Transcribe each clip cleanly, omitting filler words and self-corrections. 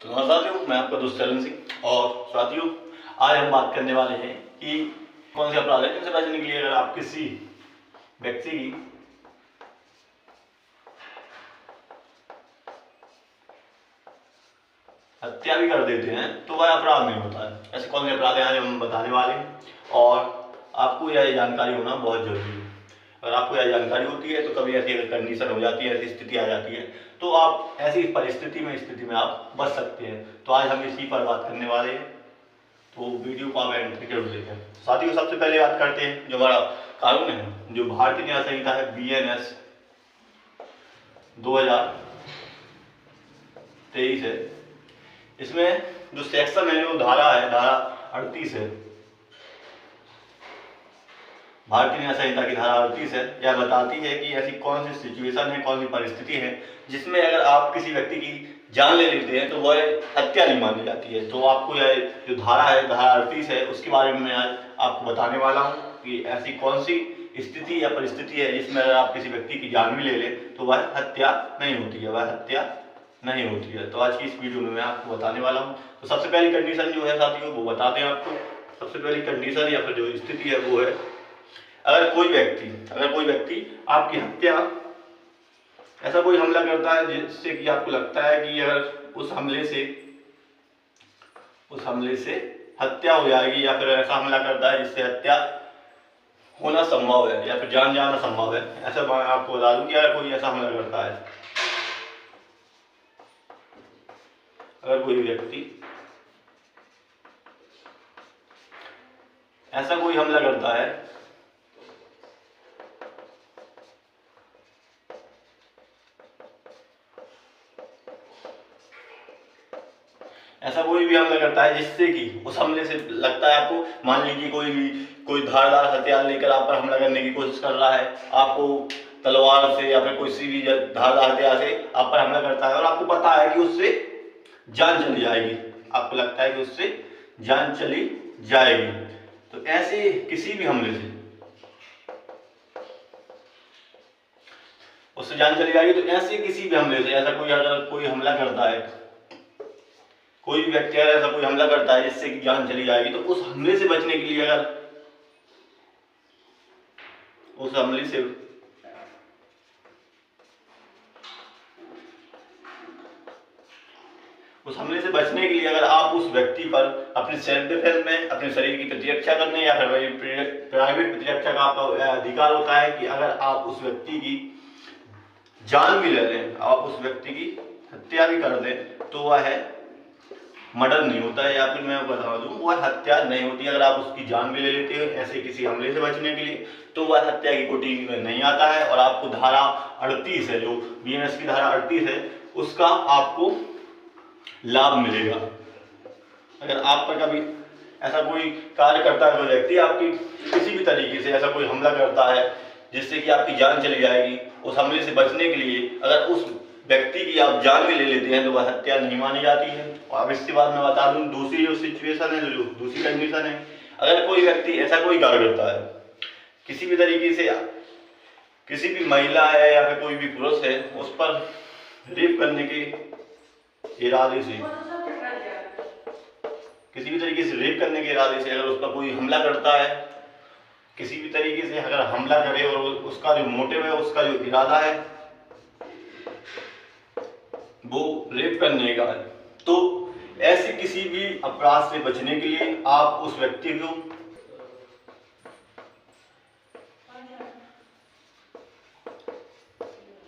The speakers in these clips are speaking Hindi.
तो साथियों, मैं आपका दोस्त चरण सिंह। और साथियों, आज हम बात करने वाले हैं कि कौन से अपराध है जिनसे बचने के लिए अगर आप किसी व्यक्ति की हत्या भी कर देते हैं तो वह अपराध नहीं होता है। ऐसे कौन से अपराध हैं आज हम बताने वाले हैं, और आपको यह जानकारी होना बहुत जरूरी है। अगर आपको यह जानकारी होती है तो कभी ऐसी अगर कंडीशन हो जाती है, ऐसी स्थिति आ जाती है, तो आप ऐसी स्थिति में आप बच सकते हैं। तो आज हम इसी पर बात करने वाले हैं, तो वीडियो को आप एंड तक जरूर देखें। साथियों, सबसे पहले बात करते हैं जो हमारा कानून है, जो भारतीय न्याय संहिता है BNS 2023 है। इसमें जो सेक्शन है, जो धारा है, धारा 38 है, भारतीय न्याय संहिता की धारा 38 है। यह बताती है कि ऐसी कौन सी सिचुएशन है, कौन सी परिस्थिति है जिसमें अगर आप किसी व्यक्ति की जान ले लेते हैं तो वह हत्या नहीं मानी जाती है। तो आपको यह जो धारा है, धारा 38 है, उसके बारे में मैं आज आपको बताने वाला हूँ कि ऐसी कौन सी स्थिति या परिस्थिति है जिसमें अगर आप किसी व्यक्ति की जान भी ले लें तो वह हत्या नहीं होती है, वह हत्या नहीं होती है। तो आज की इस वीडियो में मैं आपको बताने वाला हूँ। तो सबसे पहली कंडीशन जो है साथियों, वो बताते हैं आपको। सबसे पहली कंडीशन या फिर जो स्थिति है वो है, अगर कोई व्यक्ति आपकी हत्या, ऐसा कोई हमला करता है जिससे कि आपको लगता है कि अगर उस हमले से हत्या हो जाएगी, या फिर ऐसा हमला करता है जिससे हत्या होना संभव है या फिर जान जाना संभव है। ऐसा मैं आपको बता दूं कि अगर कोई ऐसा हमला करता है, अगर कोई व्यक्ति ऐसा कोई हमला करता है ऐसा कोई भी हमला करता है जिससे कि उस हमले से लगता है आपको, मान लीजिए कोई धारदार हथियार लेकर आप पर हमला करने की कोशिश कर रहा है, आपको तलवार से या फिर किसी भी धारदार हथियार से आप पर हमला करता है और आपको पता है कि उससे जान चली जाएगी, आपको लगता है कि उससे जान चली जाएगी, तो ऐसे किसी भी हमले से उससे जान चली जाएगी। तो ऐसे किसी भी हमले से, ऐसा कोई हमला करता है, कोई भी व्यक्ति अगर ऐसा कोई हमला करता है जिससे कि जान चली जाएगी, तो उस हमले से बचने के लिए, अगर उस हमले से बचने के लिए अगर आप उस व्यक्ति पर अपने सेल्फ डिफेंस में, अपने शरीर की प्रतिरक्षा करने या फिर प्राइवेट प्रतिरक्षा का आपका अधिकार होता है कि अगर आप उस व्यक्ति की जान भी ले लें, आप उस व्यक्ति की हत्या भी कर दें, तो वह है मर्डर नहीं होता है, या फिर मैं बता दूं वह हत्या नहीं होती। अगर आप उसकी जान भी ले लेते हैं ऐसे किसी हमले से बचने के लिए, तो वह हत्या की कोटि में नहीं आता है और आपको धारा 38 है, जो BNS की धारा 38 है, उसका आपको लाभ मिलेगा। अगर आप पर कभी ऐसा कोई कार्य करता है, कोई व्यक्ति आपकी किसी भी तरीके से ऐसा कोई हमला करता है जिससे कि आपकी जान चली जाएगी, उस हमले से बचने के लिए अगर उस व्यक्ति की आप जान भी ले लेते हैं तो वह हत्या नहीं मानी जाती है। और अब इसके बाद मैं बता दूं दूसरी जो सिचुएशन है, जो दूसरी कंडीशन है, अगर कोई व्यक्ति ऐसा कोई कार्य करता है किसी भी तरीके से, किसी भी महिला है या फिर कोई भी पुरुष है, उस पर रेप करने के इरादे से, किसी भी तरीके से रेप करने के इरादे से अगर उस पर कोई हमला करता है, किसी भी तरीके से अगर हमला करे और उसका जो मोटिव है, उसका जो इरादा है वो रेप करने का है, तो ऐसे किसी भी अपराध से बचने के लिए आप उस व्यक्ति को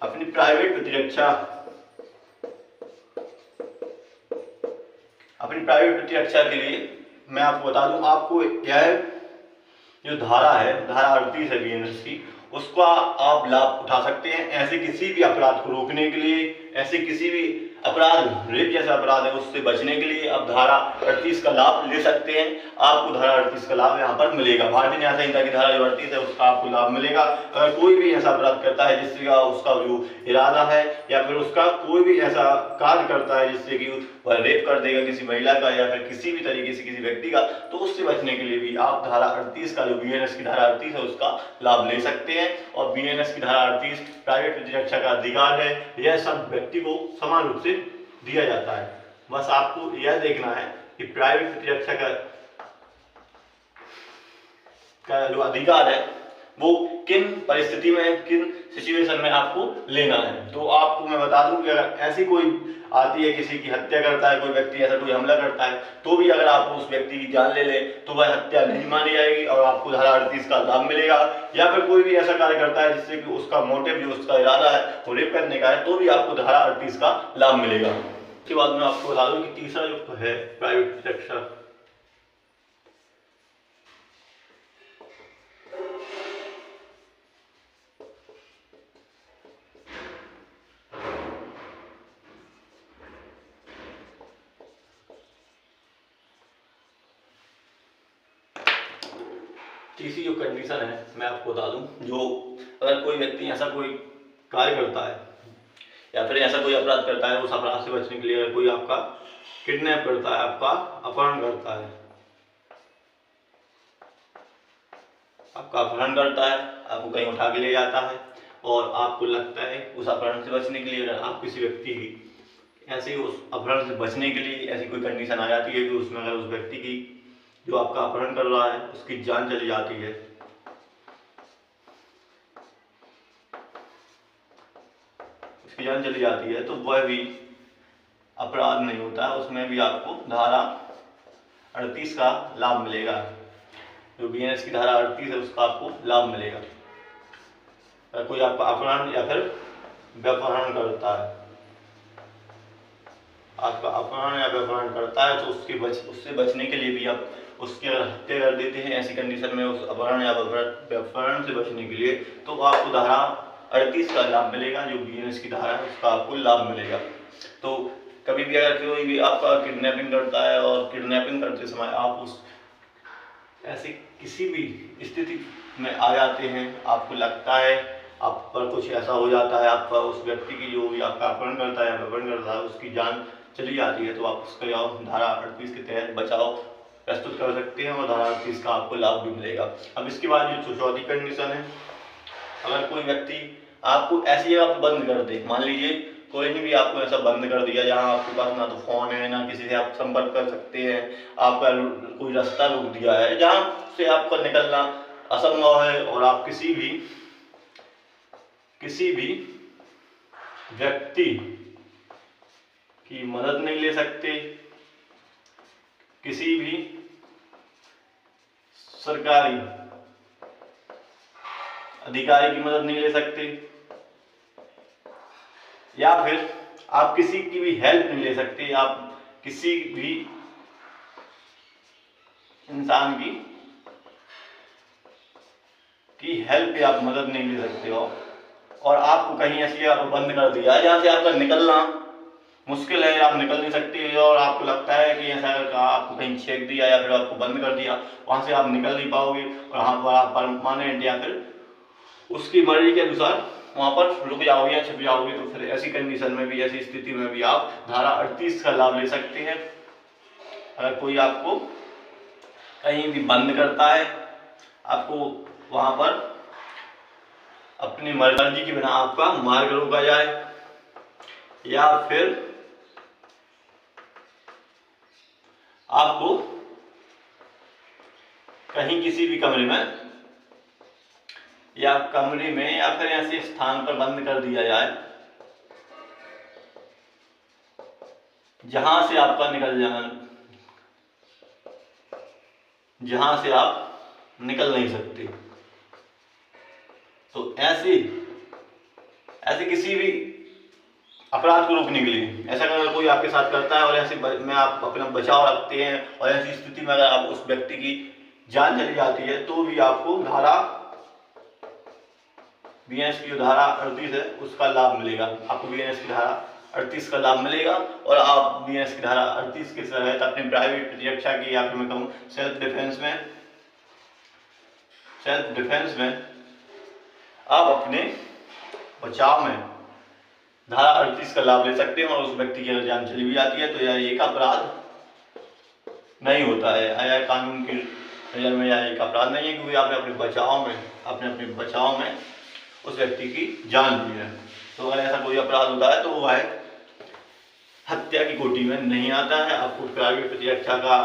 अपनी प्राइवेट प्रतिरक्षा के लिए, मैं आपको बता दूं, आपको यह जो धारा है, धारा 38 है BNS की, उसका आप लाभ उठा सकते हैं ऐसे किसी भी अपराध को रोकने के लिए, ऐसे किसी भी अपराध, रेप जैसा अपराध है उससे बचने के लिए आप धारा 38 का लाभ ले सकते हैं। आपको धारा 38 का लाभ यहाँ पर मिलेगा। भारतीय न्याय संहिता की धारा जो 38 है उसका आपको लाभ मिलेगा। अगर कोई भी ऐसा अपराध करता है जिससे उसका जो इरादा है या फिर उसका कोई भी ऐसा कार्य करता है जिससे कि वह रेप कर देगा किसी महिला का या फिर किसी भी तरीके से किसी व्यक्ति का, तो उससे बचने के लिए भी आप धारा 38 का, जो BNS की धारा 38 है, उसका लाभ ले सकते हैं। और BNS की धारा 38 प्राइवेट प्रतिरक्षा का अधिकार है, यह सब व्यक्ति को समान रूप से दिया जाता है। बस आपको यह देखना है कि प्राइवेट प्रतिरक्षा का जो अधिकार है वो किन परिस्थिति में, किन सिचुएशन में आपको लेना है। तो आपको मैं बता दूं कि अगर ऐसी कोई आती है, किसी की हत्या करता है कोई व्यक्ति, ऐसा कोई हमला करता है, तो भी अगर आप उस व्यक्ति की जान ले लें तो वह हत्या नहीं मानी जाएगी और आपको धारा 38 का लाभ मिलेगा। या फिर कोई भी ऐसा कार्य करता है जिससे कि उसका मोटिव, जो उसका इरादा है वो रेप करने का है, तो भी आपको धारा 38 का लाभ मिलेगा। उसके बाद में आपको बता दूं कि तीसरा जो है प्राइवेट प्रतिरक्षा, तीसरी जो कंडीशन है मैं आपको बता दूं, जो अगर कोई व्यक्ति ऐसा कोई कार्य करता है या फिर ऐसा कोई अपराध करता है, उस अपराध से बचने के लिए अगर कोई आपका किडनैप करता है, आपका अपहरण करता है, आपका अपहरण करता है, आपको कहीं उठा के ले जाता है और आपको लगता है उस अपहरण से बचने के लिए अगर आप किसी व्यक्ति की ऐसे उस अपहरण से बचने के लिए ऐसी कोई कंडीशन आ जाती है कि उसमें अगर उस व्यक्ति की, जो आपका अपहरण कर रहा है, उसकी जान चली जाती है, उसकी जान चली जाती है, तो वह भी अपराध नहीं होता है, उसमें भी आपको धारा 38 का लाभ मिलेगा। जो बीएनएस की धारा 38 है उसका आपको लाभ मिलेगा। अगर कोई आपका अपहरण या फिर व्यपहरण करता है, आपका अपहरण या व्यपहरण करता है, तो उससे बचने के लिए भी आप उसकी अगर हत्या कर देते हैं ऐसी कंडीशन में, उस अपहरण या व्यपहरण से बचने के लिए, तो आपको धारा 38 का लाभ मिलेगा। जो बीएनएस की धारा है उसका आपको लाभ मिलेगा। तो कभी भी अगर कोई भी आपका किडनैपिंग करता है और किडनैपिंग करते समय आप उस ऐसे किसी भी स्थिति में आ जाते हैं, आपको लगता है आप पर कुछ ऐसा हो जाता है, आप उस व्यक्ति की, जो भी आपका अपहरण करता है या व्यपहरण करता है, उसकी जान चली जाती है, तो आप उसका धारा 38 के तहत बचाव प्रस्तुत कर सकते हैं और धारा 38 का आपको लाभ भी मिलेगा। अब इसके बाद जो चौथी कंडीशन है, अगर कोई व्यक्ति आपको ऐसी जगह पर बंद कर दे, मान लीजिए कोई भी आपको ऐसा बंद कर दिया जहां आपके पास ना तो फोन है, ना किसी से आप संपर्क कर सकते हैं, आपका कोई रास्ता रोक दिया है जहां से आपका निकलना असंभव है और आप किसी भी व्यक्ति की मदद नहीं ले सकते, किसी भी सरकारी अधिकारी की मदद नहीं ले सकते, या फिर आप किसी की भी हेल्प नहीं ले सकते, आप किसी भी इंसान की हेल्प या आप मदद नहीं ले सकते हो, और आपको कहीं ऐसी जगह बंद कर दिया है जहां से आपका निकलना मुश्किल है, आप निकल नहीं सकते और आपको लगता है कि ऐसा अगर आपको कहीं छेक दिया या फिर आपको बंद कर दिया, वहां से आप निकल नहीं पाओगे और वहां पर आप परमानेंट या फिर उसकी मर्जी के अनुसार वहां पर रुक जाओगे या छिप जाओगे। तो फिर ऐसी कंडीशन में भी, ऐसी स्थिति में भी आप धारा 38 का लाभ ले सकते हैं। अगर कोई आपको कहीं भी बंद करता है, आपको वहां पर अपनी मर्जी के बिना आपका मार्ग रोका जाए, या फिर आपको कहीं किसी भी कमरे में या फिर ऐसे स्थान पर बंद कर दिया जाए जहां से आपका जहां से आप निकल नहीं सकते। तो ऐसे किसी भी अपराध को रोकने के लिए, ऐसा अगर कोई आपके साथ करता है और ऐसे में आप अपना बचाव रखते हैं और ऐसी स्थिति में अगर आप उस व्यक्ति की जान चली जाती है, तो भी आपको धारा बीएनएस की जो धारा 38 है उसका लाभ मिलेगा। आपको बीएनएस की धारा 38 का लाभ मिलेगा और आप बीएनएस की धारा 38 के तहत अपनी प्राइवेट प्रतिरक्षा की, या फिर मैं कहूँ सेल्फ डिफेंस में आप अपने बचाव में धारा 38 का लाभ ले सकते हैं। और उस व्यक्ति की अगर जान चली भी जाती है तो यह एक अपराध नहीं होता है, यह कानून की नजर में यह एक अपराध नहीं है, क्योंकि आपने अपने बचाव में उस व्यक्ति की जान ली है। तो अगर ऐसा कोई अपराध होता है तो वह हत्या की कोटि में नहीं आता है। आपको प्राइवेट प्रतिरक्षा का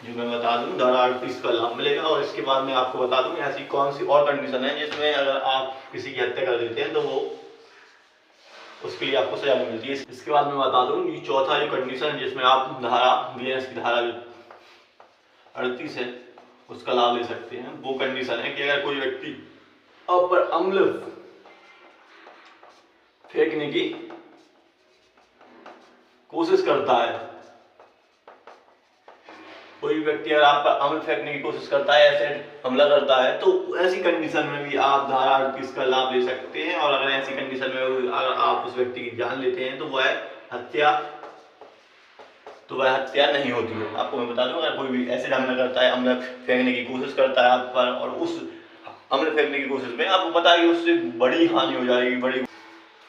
जो मैं बता दूं धारा 38 का लाभ मिलेगा। और इसके बाद में आपको बता दूं ऐसी कौन सी और कंडीशन है जिसमें अगर आप किसी की हत्या कर देते हैं तो वो उसके लिए आपको सजा मिलती है। इसके बाद मैं बता दूं कि चौथा जो कंडीशन है जिसमें आप धारा बीएनएस की धारा 38 है उसका लाभ ले सकते हैं, वो कंडीशन है कि अगर कोई व्यक्ति अपर अम्ल फेंकने की कोशिश करता है, कोई व्यक्ति अगर आप पर अम्ल फेंकने की कोशिश करता है, एसिड हमला करता है, तो ऐसी कंडीशन में भी आप धारा 38 का लाभ ले सकते हैं। और अगर ऐसी कंडीशन में अगर आप उस व्यक्ति की जान लेते हैं तो वह हत्या नहीं होती है। आपको मैं बता दूं अगर कोई भी एसिड हमला करता है, अम्ल फेंकने की कोशिश करता है आप पर, और उस अम्ल फेंकने की कोशिश में आपको पता है कि उससे बड़ी हानि हो जाएगी, बड़ी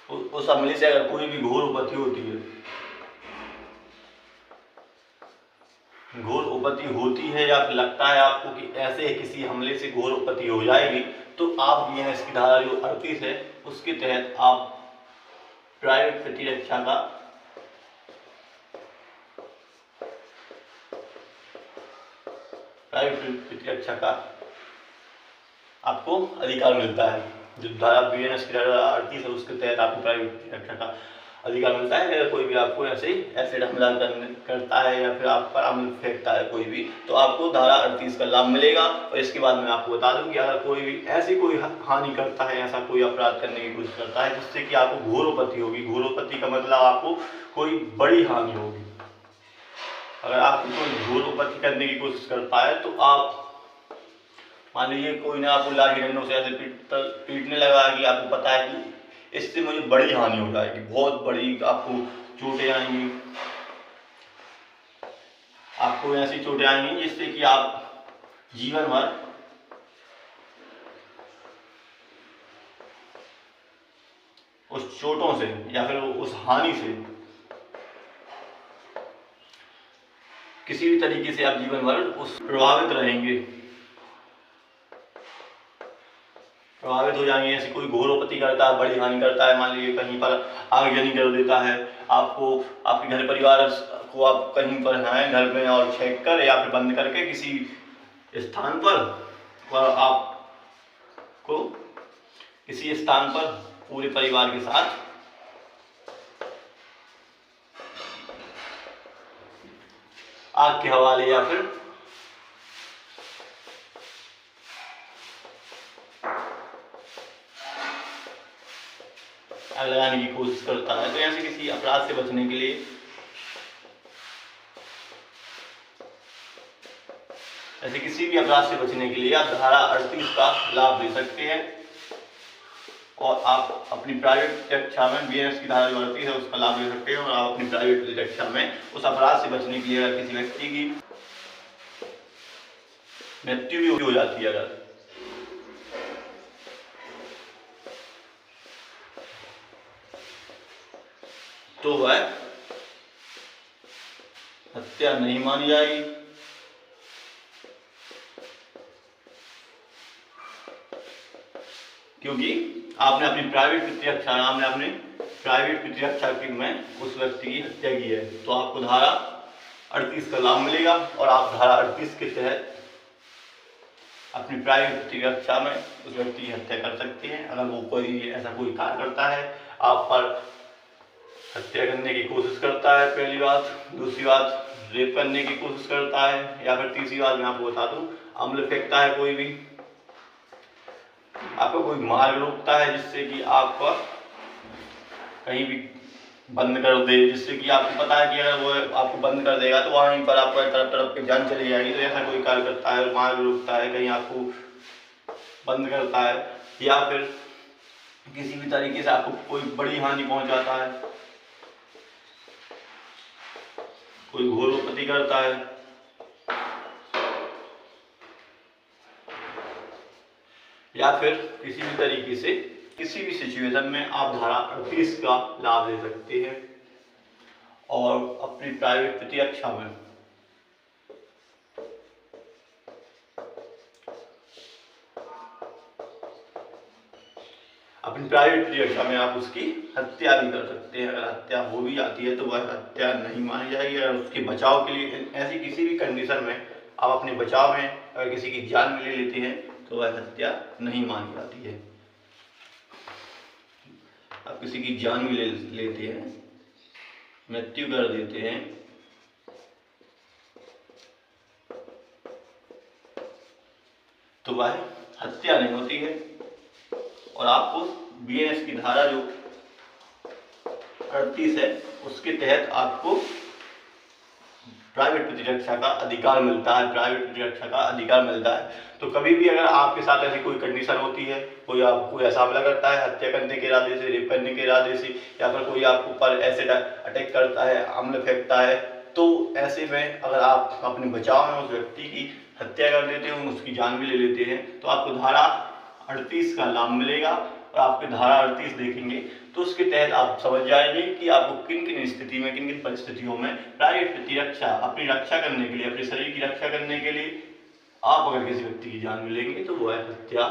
उस हमले से अगर कोई भी घोर उपत्ति होती है या फिर लगता है आपको कि ऐसे किसी हमले से घोर उपत्ति हो जाएगी, तो आप बीएनएस की धारा जो 38 है उसके तहत आप प्राइवेट प्रतिरक्षा का आपको अधिकार मिलता है। जो धारा बीएनएस की धारा 38 है उसके तहत आपको प्राइवेट प्रतिरक्षा का अधिकार मिलता है। अगर कोई भी आपको ऐसे एसिड हमला करता है या फिर आप पर अम्ल फेंकता है कोई भी, तो आपको धारा 38 का लाभ मिलेगा। और इसके बाद मैं आपको बता दूं कि अगर कोई भी ऐसी कोई हानि करता है, ऐसा कोई अपराध करने की कोशिश करता है जिससे कि आपको घोरोपत्ति होगी, घोरोपत्ति का मतलब आपको कोई बड़ी हानि होगी। अगर आपको कोई घोरोपत्ति करने की कोशिश करता है तो आप मान लीजिए कोई ना आपको लाठी डंडों से ऐसे पीटने लगा कि आपको पता है कि इससे मुझे बड़ी हानि हो जाएगी, बहुत बड़ी आपको चोटें आएंगी, आपको ऐसी चोटें आएंगी जिससे कि आप जीवन भर उस चोटों से या फिर उस हानि से किसी भी तरीके से आप जीवन भर उस प्रभावित हो जाएंगे। ऐसी कोई घोरोपत्ति करता है, बड़ी हानि करता है, मान लीजिए कहीं पर आगजनी कर देता है, आपको आपके घर परिवार को आप कहीं पर हैं घर में और छेक कर या फिर बंद करके किसी स्थान पर आपको किसी स्थान पर पूरे परिवार के साथ आग के हवाले या फिर आग लगाने की कोशिश करता है। तो ऐसे किसी अपराध से बचने के लिए, ऐसे किसी भी अपराध से बचने के लिए आप धारा 38 का लाभ ले सकते हैं। और आप अपनी प्राइवेट प्रतिरक्षा में बीएनएस की धारा जो 38 है उसका लाभ ले सकते हैं। और आप अपनी प्राइवेट प्रतिरक्षा में उस अपराध से बचने के लिए अगर किसी व्यक्ति की मृत्यु भी हो जाती है अगर, तो वह हत्या नहीं मानी जाएगी। क्योंकि आपने अपनी प्राइवेट प्रतिरक्षा में उस व्यक्ति की हत्या की है। तो आपको धारा 38 का लाभ मिलेगा और आप धारा 38 के तहत अपनी प्राइवेट प्रतिरक्षा में उस व्यक्ति की हत्या कर सकते हैं। अगर वो कोई ऐसा कोई कार्य करता है, आप पर हत्या करने की कोशिश करता है, पहली बात, दूसरी बात रेप करने की कोशिश करता है, या फिर तीसरी बात मैं आपको बता दूं अम्ल फेंकता है, कोई भी आपको कोई मार्ग रोकता है जिससे कि आपको कहीं भी बंद कर दे, जिससे कि आपको पता है कि अगर वो आपको बंद कर देगा तो वहीं पर आपको तरफ के जान चली जाएगी। तो ऐसा कोई कार्य करता है, मार्ग रोकता है, कहीं आपको बंद करता है, या फिर किसी भी तरीके से आपको कोई बड़ी हानि पहुंचाता है, कोई घोरोपत्ति करता है, या फिर किसी भी तरीके से किसी भी सिचुएशन में आप धारा 38 का लाभ ले सकते हैं और अपनी प्राइवेट प्रतिरक्षा में प्राइवेट प्रतिरक्षा में आप उसकी हत्या भी कर सकते हैं। अगर हत्या हो भी जाती है तो वह हत्या नहीं मानी जाएगी। अगर उसके बचाव के लिए ऐसी किसी भी कंडीशन में आप अपने बचाव में अगर किसी की जान भी ले लेते हैं तो वह हत्या नहीं मानी जाती है। आप किसी की जान भी ले लेते हैं, मृत्यु कर देते हैं, तो वह हत्या नहीं होती है। और आपको बीएनएस की धारा जो 38 है उसके तहत आपको प्राइवेट प्रतिरक्षा का अधिकार मिलता है, प्राइवेट प्रतिरक्षा का अधिकार मिलता है। तो कभी भी अगर आपके साथ ऐसी कोई कंडीशन होती है, कोई आपको ऐसा हमला करता है हत्या करने के इरादे से, रेप करने के इरादे से, या फिर कोई आपके ऊपर एसिड अटैक करता है, अम्ल फेंकता है, तो ऐसे में अगर आप अपने बचाव में उस व्यक्ति की हत्या कर देते हैं, उसकी जान भी ले लेते हैं, तो आपको धारा 38 का लाभ मिलेगा। और आपके धारा 38 देखेंगे तो उसके तहत आप समझ जाएंगे कि आपको किन किन स्थिति में, किन किन परिस्थितियों में प्राइवेट प्रतिरक्षा, अपनी रक्षा करने के लिए, अपने शरीर की रक्षा करने के लिए आप अगर किसी व्यक्ति की जान भी लेंगे तो वह हत्या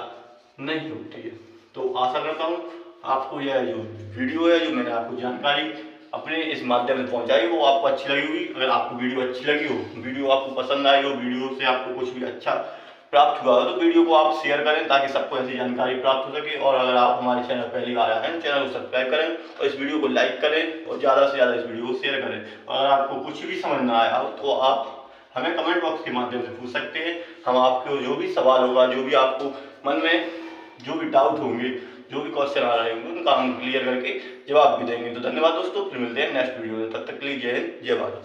नहीं होती है। तो आशा करता हूँ आपको यह जो वीडियो है, जो मैंने आपको जानकारी अपने इस माध्यम से पहुंचाई, वो आपको अच्छी लगी होगी। अगर आपको वीडियो अच्छी लगी हो, वीडियो आपको पसंद आई हो, वीडियो से आपको कुछ भी अच्छा प्राप्त हुआ हो, तो वीडियो को आप शेयर करें ताकि सबको ऐसी जानकारी प्राप्त हो सके। और अगर आप हमारे चैनल पहली बार आए हैं, चैनल को सब्सक्राइब करें और इस वीडियो को लाइक करें और ज़्यादा से ज़्यादा इस वीडियो को शेयर करें। और अगर आपको कुछ भी समझ ना आया हो तो आप हमें कमेंट बॉक्स के माध्यम से पूछ सकते हैं। हम आपको जो भी सवाल होगा, जो भी आपको मन में जो भी डाउट होंगे, जो भी क्वेश्चन आ रहे होंगे, उनका हम क्लियर करके जवाब भी देंगे। तो धन्यवाद दोस्तों, फिर मिलते हैं नेक्स्ट वीडियो में। तब तक के लिए जय हिंद, जय भारत।